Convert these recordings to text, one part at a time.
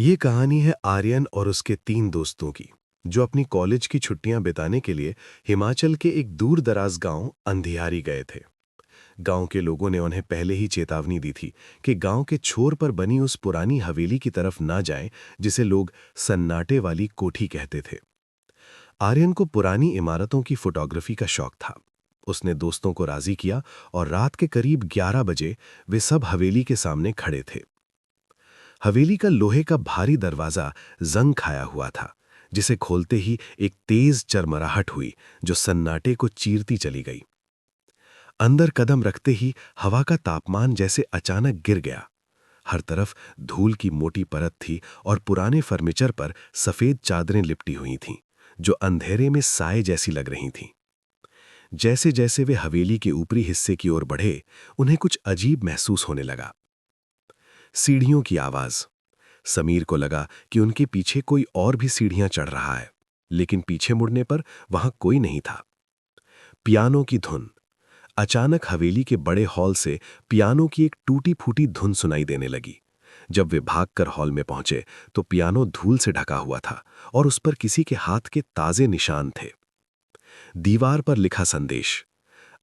ये कहानी है आर्यन और उसके 3 दोस्तों की, जो अपनी कॉलेज की छुट्टियां बिताने के लिए हिमाचल के एक दूर दराज गांव अंधियारी गए थे। गांव के लोगों ने उन्हें पहले ही चेतावनी दी थी कि गांव के छोर पर बनी उस पुरानी हवेली की तरफ ना जाएं, जिसे लोग सन्नाटे वाली कोठी कहते थे। आर्यन को पुरानी इमारतों की फोटोग्राफी का शौक था। उसने दोस्तों को राजी किया और रात के करीब 11 बजे वे सब हवेली के सामने खड़े थे। हवेली का लोहे का भारी दरवाजा जंग खाया हुआ था, जिसे खोलते ही एक तेज चरमराहट हुई जो सन्नाटे को चीरती चली गई। अंदर कदम रखते ही हवा का तापमान जैसे अचानक गिर गया। हर तरफ धूल की मोटी परत थी और पुराने फर्नीचर पर सफेद चादरें लिपटी हुई थीं, जो अंधेरे में साए जैसी लग रही थीं। जैसे जैसे वे हवेली के ऊपरी हिस्से की ओर बढ़े, उन्हें कुछ अजीब महसूस होने लगा। सीढ़ियों की आवाज। समीर को लगा कि उनके पीछे कोई और भी सीढ़ियां चढ़ रहा है, लेकिन पीछे मुड़ने पर वहां कोई नहीं था। पियानो की धुन। अचानक हवेली के बड़े हॉल से पियानो की एक टूटी फूटी धुन सुनाई देने लगी। जब वे भागकर हॉल में पहुंचे तो पियानो धूल से ढका हुआ था और उस पर किसी के हाथ के ताजे निशान थे। दीवार पर लिखा संदेश।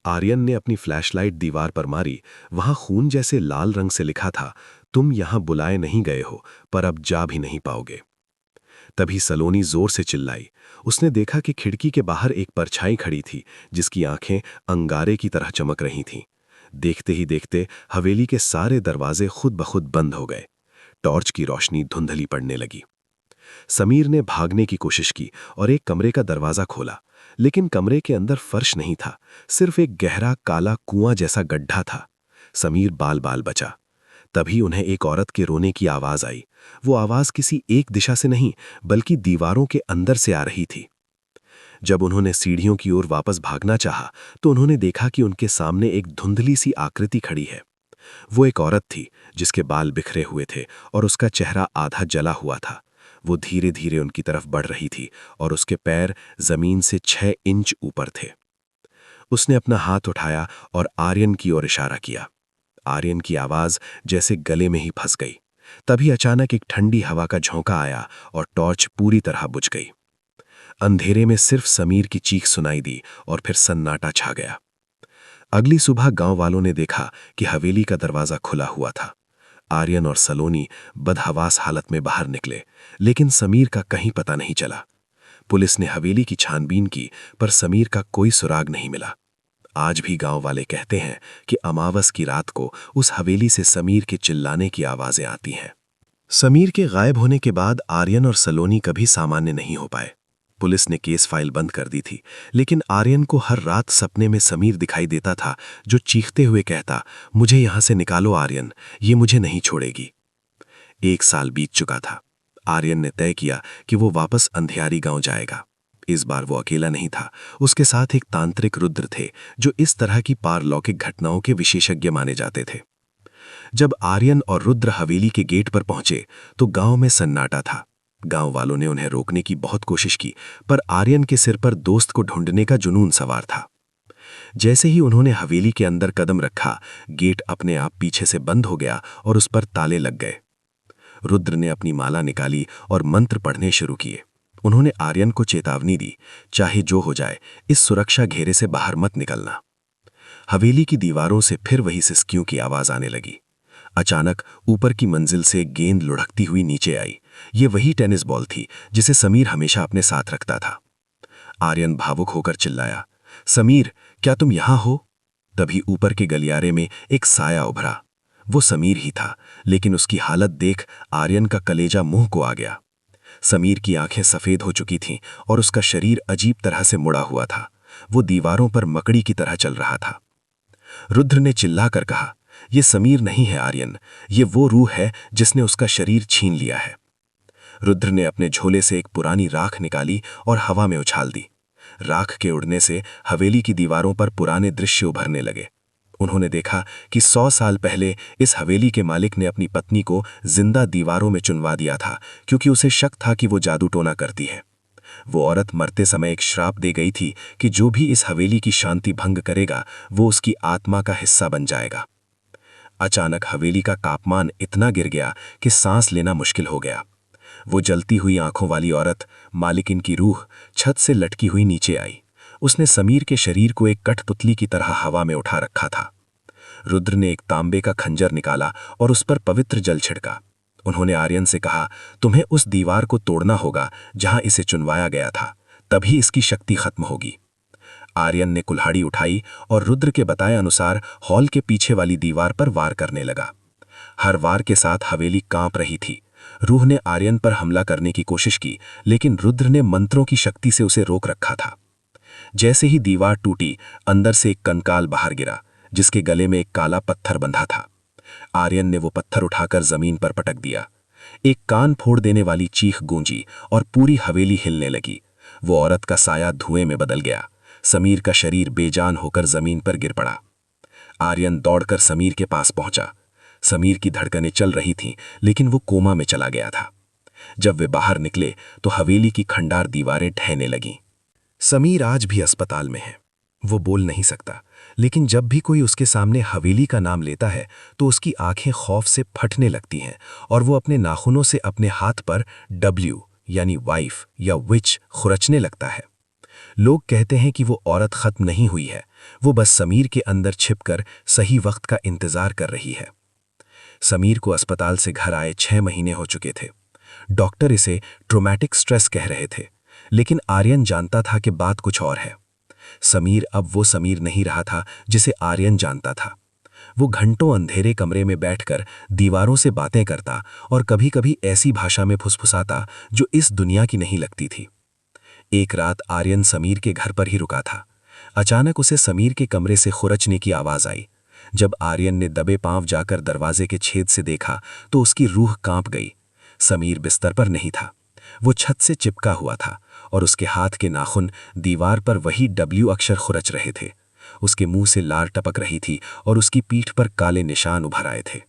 आर्यन ने अपनी फ्लैशलाइट दीवार पर मारी। वहां खून जैसे लाल रंग से लिखा था, तुम यहां बुलाए नहीं गए हो, पर अब जा भी नहीं पाओगे। तभी सलोनी जोर से चिल्लाई। उसने देखा कि खिड़की के बाहर एक परछाई खड़ी थी, जिसकी आंखें अंगारे की तरह चमक रही थीं। देखते ही देखते हवेली के सारे दरवाजे खुद ब खुद बंद हो गए। टॉर्च की रोशनी धुंधली पड़ने लगी। समीर ने भागने की कोशिश की और एक कमरे का दरवाजा खोला, लेकिन कमरे के अंदर फर्श नहीं था, सिर्फ एक गहरा काला कुआं जैसा गड्ढा था। समीर बाल बाल बचा। तभी उन्हें एक औरत के रोने की आवाज आई। वो आवाज किसी एक दिशा से नहीं, बल्कि दीवारों के अंदर से आ रही थी। जब उन्होंने सीढ़ियों की ओर वापस भागना चाहा, तो उन्होंने देखा कि उनके सामने एक धुंधली सी आकृति खड़ी है। वो एक औरत थी, जिसके बाल बिखरे हुए थे और उसका चेहरा आधा जला हुआ था। वो धीरे धीरे उनकी तरफ बढ़ रही थी और उसके पैर जमीन से 6 इंच ऊपर थे। उसने अपना हाथ उठाया और आर्यन की ओर इशारा किया। आर्यन की आवाज जैसे गले में ही फंस गई। तभी अचानक एक ठंडी हवा का झोंका आया और टॉर्च पूरी तरह बुझ गई। अंधेरे में सिर्फ समीर की चीख सुनाई दी और फिर सन्नाटा छा गया। अगली सुबह गांव वालों ने देखा कि हवेली का दरवाजा खुला हुआ था। आर्यन और सलोनी बदहवास हालत में बाहर निकले, लेकिन समीर का कहीं पता नहीं चला। पुलिस ने हवेली की छानबीन की, पर समीर का कोई सुराग नहीं मिला। आज भी गांव वाले कहते हैं कि अमावस की रात को उस हवेली से समीर के चिल्लाने की आवाजें आती हैं। समीर के गायब होने के बाद आर्यन और सलोनी कभी सामान्य नहीं हो पाए। पुलिस ने केस फाइल बंद कर दी थी, लेकिन आर्यन को हर रात सपने में समीर दिखाई देता था, जो चीखते हुए कहता, मुझे यहां से निकालो आर्यन, ये मुझे नहीं छोड़ेगी। 1 साल बीत चुका था। आर्यन ने तय किया कि वो वापस अंधियारी गांव जाएगा। इस बार वो अकेला नहीं था, उसके साथ एक तांत्रिक रुद्र थे, जो इस तरह की पारलौकिक घटनाओं के विशेषज्ञ माने जाते थे। जब आर्यन और रुद्र हवेली के गेट पर पहुंचे तो गांव में सन्नाटा था। गांव वालों ने उन्हें रोकने की बहुत कोशिश की, पर आर्यन के सिर पर दोस्त को ढूंढने का जुनून सवार था। जैसे ही उन्होंने हवेली के अंदर कदम रखा, गेट अपने आप पीछे से बंद हो गया और उस पर ताले लग गए। रुद्र ने अपनी माला निकाली और मंत्र पढ़ने शुरू किए। उन्होंने आर्यन को चेतावनी दी, चाहे जो हो जाए, इस सुरक्षा घेरे से बाहर मत निकलना। हवेली की दीवारों से फिर वही सिसकियों की आवाज आने लगी। अचानक ऊपर की मंजिल से गेंद लुढ़कती हुई नीचे आई। ये वही टेनिस बॉल थी जिसे समीर हमेशा अपने साथ रखता था। आर्यन भावुक होकर चिल्लाया, समीर, क्या तुम यहां हो? तभी ऊपर के गलियारे में एक साया उभरा। वो समीर ही था, लेकिन उसकी हालत देख आर्यन का कलेजा मुंह को आ गया। समीर की आंखें सफेद हो चुकी थीं और उसका शरीर अजीब तरह से मुड़ा हुआ था। वो दीवारों पर मकड़ी की तरह चल रहा था। रुद्र ने चिल्लाकर कहा, यह समीर नहीं है आर्यन, ये वो रूह है जिसने उसका शरीर छीन लिया है। रुद्र ने अपने झोले से एक पुरानी राख निकाली और हवा में उछाल दी। राख के उड़ने से हवेली की दीवारों पर पुराने दृश्य उभरने लगे। उन्होंने देखा कि 100 साल पहले इस हवेली के मालिक ने अपनी पत्नी को जिंदा दीवारों में चुनवा दिया था, क्योंकि उसे शक था कि वो जादू टोना करती है। वो औरत मरते समय एक श्राप दे गई थी कि जो भी इस हवेली की शांति भंग करेगा, वो उसकी आत्मा का हिस्सा बन जाएगा। अचानक हवेली का तापमान इतना गिर गया कि सांस लेना मुश्किल हो गया। वो जलती हुई आंखों वाली औरत, मालिकिन की रूह, छत से लटकी हुई नीचे आई। उसने समीर के शरीर को एक कठपुतली की तरह हवा में उठा रखा था। रुद्र ने एक तांबे का खंजर निकाला और उस पर पवित्र जल छिड़का। उन्होंने आर्यन से कहा, तुम्हें उस दीवार को तोड़ना होगा जहां इसे चुनवाया गया था, तभी इसकी शक्ति खत्म होगी। आर्यन ने कुल्हाड़ी उठाई और रुद्र के बताए अनुसार हॉल के पीछे वाली दीवार पर वार करने लगा। हर वार के साथ हवेली कांप रही थी। रूह ने आर्यन पर हमला करने की कोशिश की, लेकिन रुद्र ने मंत्रों की शक्ति से उसे रोक रखा था। जैसे ही दीवार टूटी, अंदर से एक कंकाल बाहर गिरा, जिसके गले में एक काला पत्थर बंधा था। आर्यन ने वो पत्थर उठाकर जमीन पर पटक दिया। एक कान फोड़ देने वाली चीख गूंजी और पूरी हवेली हिलने लगी। वो औरत का साया धुएं में बदल गया। समीर का शरीर बेजान होकर जमीन पर गिर पड़ा। आर्यन दौड़कर समीर के पास पहुंचा। समीर की धड़कनें चल रही थीं, लेकिन वो कोमा में चला गया था। जब वे बाहर निकले तो हवेली की खंडार दीवारें ढहने लगीं। समीर आज भी अस्पताल में है। वो बोल नहीं सकता, लेकिन जब भी कोई उसके सामने हवेली का नाम लेता है तो उसकी आंखें खौफ से फटने लगती हैं और वो अपने नाखूनों से अपने हाथ पर W यानी वाइफ या विच खुरचने लगता है। लोग कहते हैं कि वो औरत खत्म नहीं हुई है, वो बस समीर के अंदर छिपकर सही वक्त का इंतजार कर रही है। समीर को अस्पताल से घर आए 6 महीने हो चुके थे। डॉक्टर इसे ट्रोमैटिक स्ट्रेस कह रहे थे, लेकिन आर्यन जानता था कि बात कुछ और है। समीर अब वो समीर नहीं रहा था जिसे आर्यन जानता था। वो घंटों अंधेरे कमरे में बैठकर दीवारों से बातें करता और कभी-कभी ऐसी भाषा में फुसफुसाता जो इस दुनिया की नहीं लगती थी। एक रात आर्यन समीर के घर पर ही रुका था। अचानक उसे समीर के कमरे से खुरचने की आवाज आई। जब आर्यन ने दबे पांव जाकर दरवाजे के छेद से देखा तो उसकी रूह कांप गई। समीर बिस्तर पर नहीं था, वो छत से चिपका हुआ था और उसके हाथ के नाखून दीवार पर वही W अक्षर खुरच रहे थे। उसके मुंह से लार टपक रही थी और उसकी पीठ पर काले निशान उभर आए थे।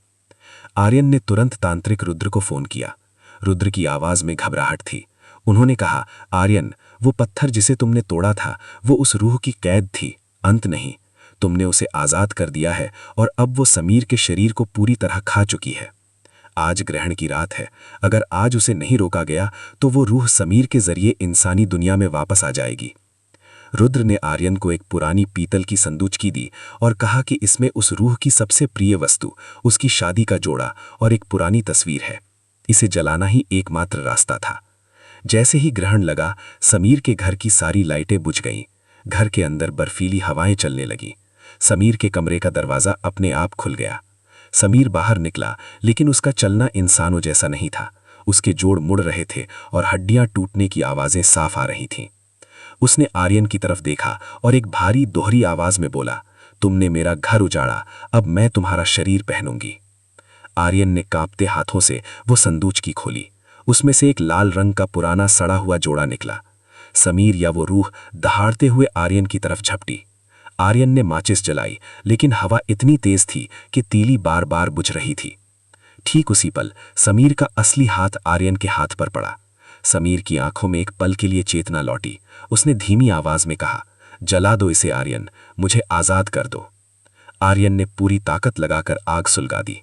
आर्यन ने तुरंत तांत्रिक रुद्र को फोन किया। रुद्र की आवाज में घबराहट थी। उन्होंने कहा, आर्यन, वो पत्थर जिसे तुमने तोड़ा था वो उस रूह की कैद थी, अंत नहीं। तुमने उसे आजाद कर दिया है और अब वो समीर के शरीर को पूरी तरह खा चुकी है। आज ग्रहण की रात है। अगर आज उसे नहीं रोका गया तो वो रूह समीर के जरिए इंसानी दुनिया में वापस आ जाएगी। रुद्र ने आर्यन को एक पुरानी पीतल की संदूकनी दी और कहा कि इसमें उस रूह की सबसे प्रिय वस्तु, उसकी शादी का जोड़ा और एक पुरानी तस्वीर है। इसे जलाना ही एकमात्र रास्ता था। जैसे ही ग्रहण लगा, समीर के घर की सारी लाइटें बुझ गईं। घर के अंदर बर्फीली हवाएं चलने लगीं। समीर के कमरे का दरवाजा अपने आप खुल गया। समीर बाहर निकला, लेकिन उसका चलना इंसानों जैसा नहीं था। उसके जोड़ मुड़ रहे थे और हड्डियां टूटने की आवाजें साफ आ रही थीं। उसने आर्यन की तरफ देखा और एक भारी दोहरी आवाज में बोला, तुमने मेरा घर उजाड़ा, अब मैं तुम्हारा शरीर पहनूंगी। आर्यन ने कांपते हाथों से वो संदूकनी खोली। उसमें से एक लाल रंग का पुराना सड़ा हुआ जोड़ा निकला। समीर या वो रूह दहाड़ते हुए आर्यन की तरफ झपटी। आर्यन ने माचिस जलाई, लेकिन हवा इतनी तेज थी कि तीली बार बार बुझ रही थी। ठीक उसी पल समीर का असली हाथ आर्यन के हाथ पर पड़ा। समीर की आंखों में एक पल के लिए चेतना लौटी। उसने धीमी आवाज में कहा, जला दो इसे आर्यन, मुझे आजाद कर दो। आर्यन ने पूरी ताकत लगाकर आग सुलगा दी।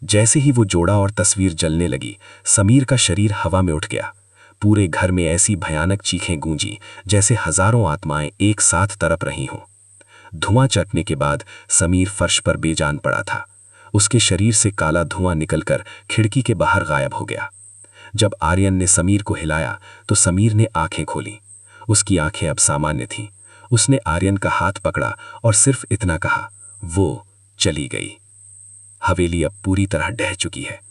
जैसे ही वो जोड़ा और तस्वीर जलने लगी, समीर का शरीर हवा में उठ गया। पूरे घर में ऐसी भयानक चीखें गूंजी जैसे हजारों आत्माएं एक साथ तड़प रही हों। धुआं चटने के बाद समीर फर्श पर बेजान पड़ा था। उसके शरीर से काला धुआं निकलकर खिड़की के बाहर गायब हो गया। जब आर्यन ने समीर को हिलाया तो समीर ने आंखें खोली। उसकी आंखें अब सामान्य थीं। उसने आर्यन का हाथ पकड़ा और सिर्फ इतना कहा, वो चली गई। हवेली अब पूरी तरह ढह चुकी है।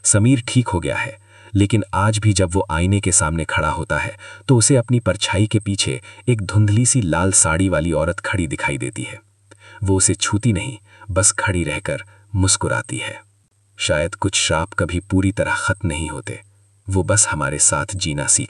समीर ठीक हो गया है, लेकिन आज भी जब वो आईने के सामने खड़ा होता है तो उसे अपनी परछाई के पीछे एक धुंधली सी लाल साड़ी वाली औरत खड़ी दिखाई देती है। वो उसे छूती नहीं, बस खड़ी रहकर मुस्कुराती है। शायद कुछ श्राप कभी पूरी तरह खत्म नहीं होते, वो बस हमारे साथ जीना सीखते